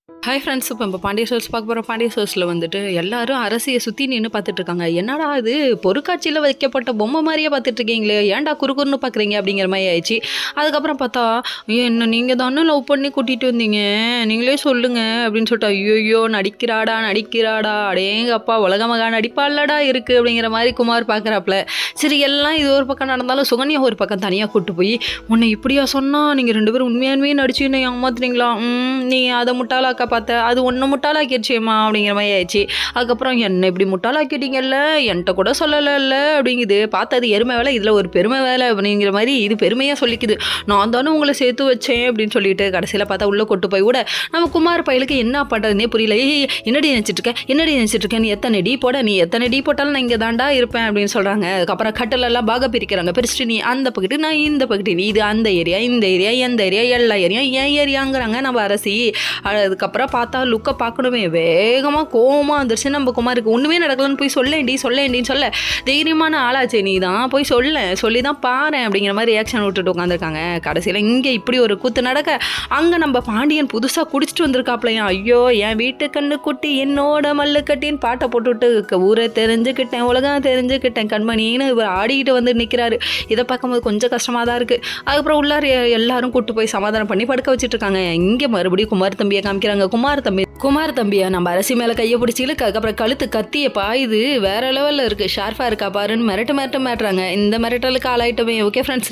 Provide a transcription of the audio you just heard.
Hi friends, இப்போ Pandya stores பார்க்க போகிறோம். பாண்டிய ஸ்டோர்ஸில் வந்துட்டு எல்லாரும் அரசியை சுற்றி நின்று பார்த்துட்டு இருக்காங்க. என்னடா இது பொருட்காட்சியில் வைக்கப்பட்ட பொம்மை மாதிரியே பார்த்துட்டு இருக்கீங்களே, ஏன்டா குறுகுறுன்னு பார்க்குறீங்க அப்படிங்கிற மாதிரி ஆயிடுச்சு. அதுக்கப்புறம் பார்த்தா, என்ன நீங்கள் தானே லவ் பண்ணி கூட்டிகிட்டு வந்தீங்க, நீங்களே சொல்லுங்க அப்படின்னு சொல்லிட்டு, ஐயோ நடிக்கிறாடா நடிக்கிறாடா, அடேங்கப்பா உலக மகா நடிப்பாளடா இருக்குது அப்படிங்கிற மாதிரி குமார் பார்க்குறாப்புல. சரி, எல்லாம் இது ஒரு பக்கம் நடந்தாலும் சுகன்யா ஒரு பக்கம் தனியாக கூப்பிட்டு போய், உன்னை இப்படியா சொன்னால் நீங்கள் 2 பேரும் உண்மையானவே நடிச்சு என்னை ஏமாத்துறீங்களா, நீ அதை முட்டாளாக்கா பார்த்த, அது ஒன்று முட்டாளாக்கிடுச்சேம்மா அப்படிங்கிற மாதிரி ஆயிடுச்சு. அதுக்கப்புறம் என்ன இப்படி முட்டாளாக்கிட்டீங்கல்ல, என்கிட்ட கூட சொல்லலைல்ல அப்படிங்குது. பார்த்தது எருமை வேலை, இதில் ஒரு பெருமை வேலை அப்படிங்கிற மாதிரி இது பெருமையாக சொல்லிக்குது. நான் தானே உங்களை சேர்த்து வச்சேன் அப்படின்னு சொல்லிட்டு கடைசியில் பார்த்தா உள்ளே கொட்டு போய் விட நம்ம குமார் பயலுக்கு என்ன பண்ணுறதுனே புரியல. என்னடி நினச்சிட்ருக்கேன், நீ எத்தனை டீ போட, நீ எத்தனை டீ போட்டாலும் நான் இங்கே தாண்டா இருப்பேன் அப்படின்னு சொல்கிறாங்க. அதுக்கப்புறம் கட்டிலெல்லாம் பாக பிரிக்கிறாங்க. பிரிச்சுட்டு நீ அந்த பக்கத்து, நான் இந்த பக்கத்து, நீ இது அந்த ஏரியா, இந்த ஏரியா, எந்த ஏரியா, எல்லா ஏரியா என் ஏரியாங்கிறாங்க நம்ம அரசி. அதுக்கப்புறம் பார்த்தா லுக்கை பார்க்கணுமே, வேகமாக கோவமாக வந்துருச்சு நம்ம குமாருக்கு. ஒன்றுமே நடக்கலன்னு போய் சொல்லேண்டின்னு சொல்ல, தைரியமான ஆளாச்சே நீ தான், போய் சொல்லி தான் பாரு அப்படிங்கிற மாதிரி ரியாக்ஷன் விட்டுட்டு உட்காந்துருக்காங்க. கடைசியில் இங்கே இப்படி ஒரு கூத்து நடக்க, அங்கே நம்ம பாண்டியன் புதுசாக குடிச்சிட்டு வந்திருக்காப்லையா. ஐயோ என் வீட்டு கண்ணு குட்டி என்னோட மல்லு கட்டின்னு பாட்டை போட்டுவிட்டு ஊரை தெரிஞ்சுக்கிட்டேன், உலகம் தெரிஞ்சுக்கிட்டேன் கண்மணின்னு இவர் ஆடிக்கிட்டு வந்து நிற்கிறாரு. இதை பார்க்கும்போது கொஞ்சம் கஷ்டமாக தான் இருக்குது. அதுக்கப்புறம் உள்ளார எல்லாரும் கூட்டு போய் சமாதானம் பண்ணி படுக்க வச்சுட்டு இருக்காங்க. இங்கே மறுபடியும் குமார் தம்பியை காமிக்கிறாங்க. குமார் தம்பியா நம்ம அரசி மேலே கையை பிடிச்சிருக்கு. அதுக்கப்புறம் கழுத்து கத்திய பாயுது, வேற லெவலில் இருக்குது, ஷார்ஃபாக இருக்கா பாருன்னு மிரட்டுறாங்க. இந்த மிரட்டலுக்கு ஆளாயிட்டமே. Okay friends.